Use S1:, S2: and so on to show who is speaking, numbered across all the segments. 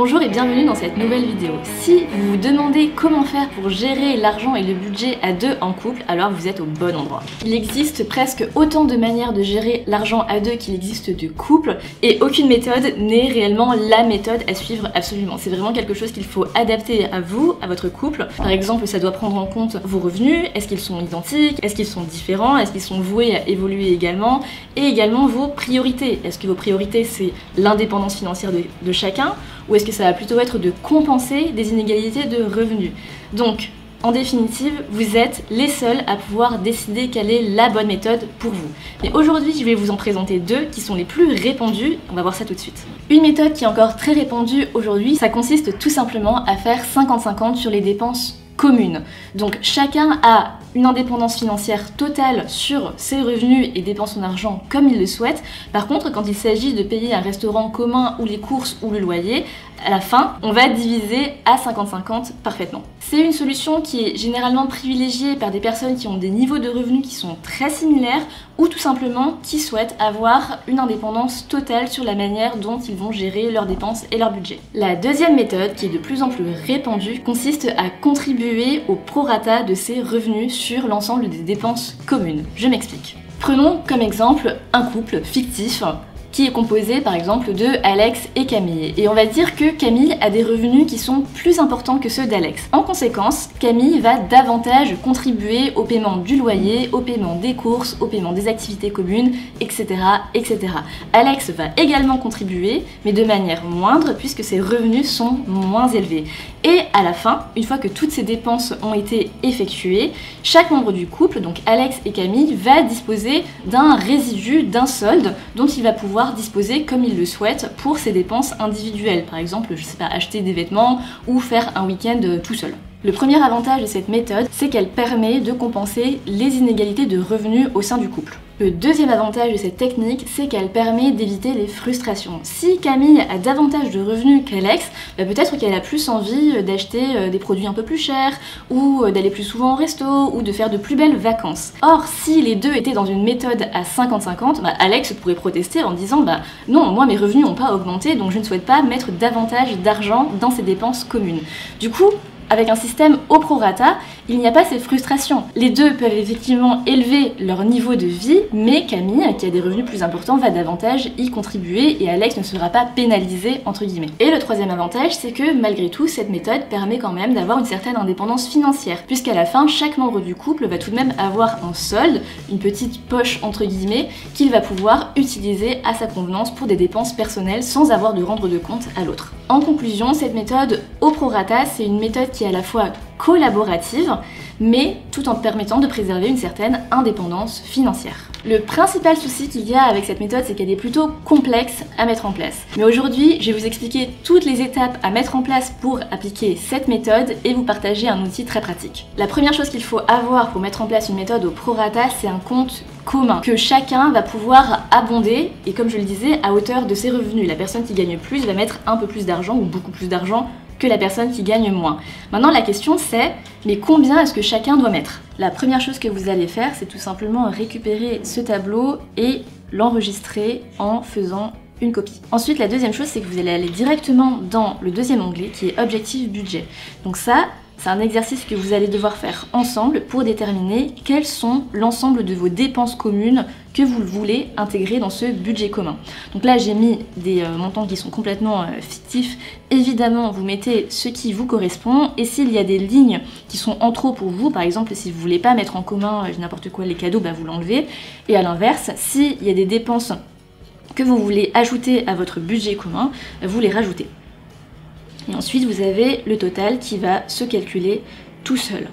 S1: Bonjour et bienvenue dans cette nouvelle vidéo. Si vous vous demandez comment faire pour gérer l'argent et le budget à deux en couple, alors vous êtes au bon endroit. Il existe presque autant de manières de gérer l'argent à deux qu'il existe de couples et aucune méthode n'est réellement la méthode à suivre absolument. C'est vraiment quelque chose qu'il faut adapter à vous, à votre couple. Par exemple, ça doit prendre en compte vos revenus, est-ce qu'ils sont identiques, est-ce qu'ils sont différents, est-ce qu'ils sont voués à évoluer également, et également vos priorités. Est-ce que vos priorités c'est l'indépendance financière de chacun ou est-ce que ça va plutôt être de compenser des inégalités de revenus? Donc, en définitive, vous êtes les seuls à pouvoir décider quelle est la bonne méthode pour vous. Et aujourd'hui, je vais vous en présenter deux qui sont les plus répandues. On va voir ça tout de suite. Une méthode qui est encore très répandue aujourd'hui, ça consiste tout simplement à faire 50-50 sur les dépenses communes. Donc chacun a une indépendance financière totale sur ses revenus et dépense son argent comme il le souhaite. Par contre, quand il s'agit de payer un restaurant commun ou les courses ou le loyer, à la fin, on va diviser à 50-50 parfaitement. C'est une solution qui est généralement privilégiée par des personnes qui ont des niveaux de revenus qui sont très similaires ou tout simplement qui souhaitent avoir une indépendance totale sur la manière dont ils vont gérer leurs dépenses et leur budget. La deuxième méthode, qui est de plus en plus répandue, consiste à contribuer au prorata de ses revenus sur l'ensemble des dépenses communes. Je m'explique. Prenons comme exemple un couple fictif qui est composé par exemple de Alex et Camille. Et on va dire que Camille a des revenus qui sont plus importants que ceux d'Alex. En conséquence, Camille va davantage contribuer au paiement du loyer, au paiement des courses, au paiement des activités communes, etc. etc. Alex va également contribuer, mais de manière moindre puisque ses revenus sont moins élevés. Et à la fin, une fois que toutes ces dépenses ont été effectuées, chaque membre du couple, donc Alex et Camille, va disposer d'un résidu, d'un solde dont il va pouvoir disposer comme il le souhaite pour ses dépenses individuelles. Par exemple, je sais pas, acheter des vêtements ou faire un week-end tout seul. Le premier avantage de cette méthode, c'est qu'elle permet de compenser les inégalités de revenus au sein du couple. Le deuxième avantage de cette technique, c'est qu'elle permet d'éviter les frustrations. Si Camille a davantage de revenus qu'Alex, peut-être qu'elle a plus envie d'acheter des produits un peu plus chers, ou d'aller plus souvent au resto, ou de faire de plus belles vacances. Or, si les deux étaient dans une méthode à 50-50, Alex pourrait protester en disant non, moi mes revenus n'ont pas augmenté, donc je ne souhaite pas mettre davantage d'argent dans ces dépenses communes. Du coup, avec un système au prorata, il n'y a pas ces frustrations. Les deux peuvent effectivement élever leur niveau de vie, mais Camille, qui a des revenus plus importants, va davantage y contribuer et Alex ne sera pas pénalisé, entre guillemets. Et le troisième avantage, c'est que malgré tout, cette méthode permet quand même d'avoir une certaine indépendance financière, puisqu'à la fin, chaque membre du couple va tout de même avoir un solde, une petite poche, entre guillemets, qu'il va pouvoir utiliser à sa convenance pour des dépenses personnelles sans avoir de rendre de compte à l'autre. En conclusion, cette méthode au prorata, c'est une méthode qui est à la fois collaborative, mais tout en permettant de préserver une certaine indépendance financière. Le principal souci qu'il y a avec cette méthode, c'est qu'elle est plutôt complexe à mettre en place. Mais aujourd'hui, je vais vous expliquer toutes les étapes à mettre en place pour appliquer cette méthode et vous partager un outil très pratique. La première chose qu'il faut avoir pour mettre en place une méthode au prorata, c'est un compte commun que chacun va pouvoir abonder et comme je le disais, à hauteur de ses revenus. La personne qui gagne plus va mettre un peu plus d'argent ou beaucoup plus d'argent que la personne qui gagne moins. Maintenant la question c'est, mais combien est-ce que chacun doit mettre? La première chose que vous allez faire, c'est tout simplement récupérer ce tableau et l'enregistrer en faisant une copie. Ensuite, la deuxième chose, c'est que vous allez aller directement dans le deuxième onglet qui est Objectif Budget. Donc ça, c'est un exercice que vous allez devoir faire ensemble pour déterminer quels sont l'ensemble de vos dépenses communes que vous voulez intégrer dans ce budget commun. Donc là, j'ai mis des montants qui sont complètement fictifs. Évidemment, vous mettez ce qui vous correspond et s'il y a des lignes qui sont en trop pour vous, par exemple, si vous voulez pas mettre en commun n'importe quoi les cadeaux, vous l'enlevez. Et à l'inverse, s'il y a des dépenses que vous voulez ajouter à votre budget commun, vous les rajoutez. Et ensuite, vous avez le total qui va se calculer tout seul.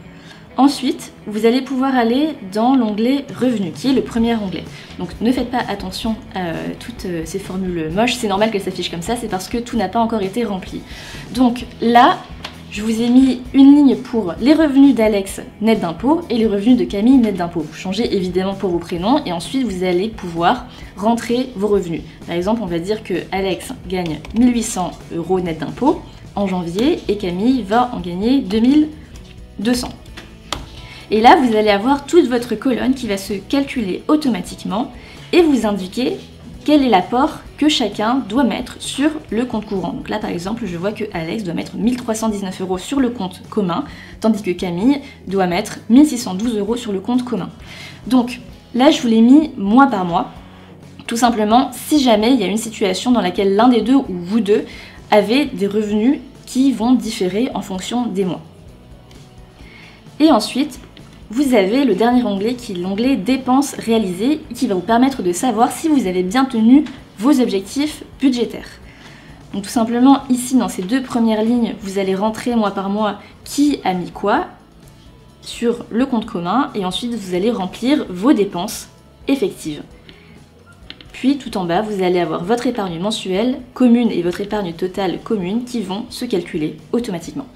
S1: Ensuite, vous allez pouvoir aller dans l'onglet Revenus, qui est le premier onglet. Donc ne faites pas attention à toutes ces formules moches, c'est normal qu'elles s'affichent comme ça, c'est parce que tout n'a pas encore été rempli. Donc là, je vous ai mis une ligne pour les revenus d'Alex net d'impôt et les revenus de Camille net d'impôt. Vous changez évidemment pour vos prénoms et ensuite vous allez pouvoir rentrer vos revenus. Par exemple, on va dire que Alex gagne 1800 € net d'impôt en janvier et Camille va en gagner 2200. Et là, vous allez avoir toute votre colonne qui va se calculer automatiquement et vous indiquer quel est l'apport que chacun doit mettre sur le compte courant. Donc là par exemple je vois que Alex doit mettre 1319 € sur le compte commun, tandis que Camille doit mettre 1612 € sur le compte commun. Donc là je vous l'ai mis mois par mois, tout simplement si jamais il y a une situation dans laquelle l'un des deux ou vous deux avez des revenus qui vont différer en fonction des mois. Et ensuite, vous avez le dernier onglet qui est l'onglet dépenses réalisées qui va vous permettre de savoir si vous avez bien tenu vos objectifs budgétaires. Donc tout simplement ici dans ces deux premières lignes, vous allez rentrer mois par mois qui a mis quoi sur le compte commun et ensuite vous allez remplir vos dépenses effectives. Puis tout en bas, vous allez avoir votre épargne mensuelle commune et votre épargne totale commune qui vont se calculer automatiquement.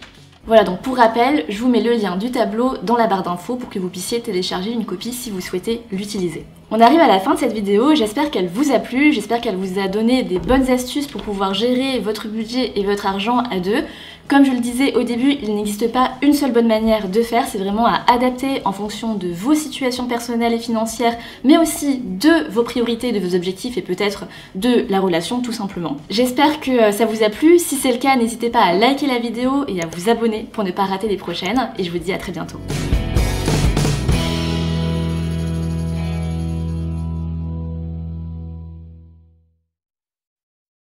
S1: Voilà, donc pour rappel, je vous mets le lien du tableau dans la barre d'infos pour que vous puissiez télécharger une copie si vous souhaitez l'utiliser. On arrive à la fin de cette vidéo, j'espère qu'elle vous a plu, j'espère qu'elle vous a donné des bonnes astuces pour pouvoir gérer votre budget et votre argent à deux. Comme je le disais au début, il n'existe pas une seule bonne manière de faire, c'est vraiment à adapter en fonction de vos situations personnelles et financières, mais aussi de vos priorités, de vos objectifs et peut-être de la relation tout simplement. J'espère que ça vous a plu, si c'est le cas, n'hésitez pas à liker la vidéo et à vous abonner pour ne pas rater les prochaines, et je vous dis à très bientôt.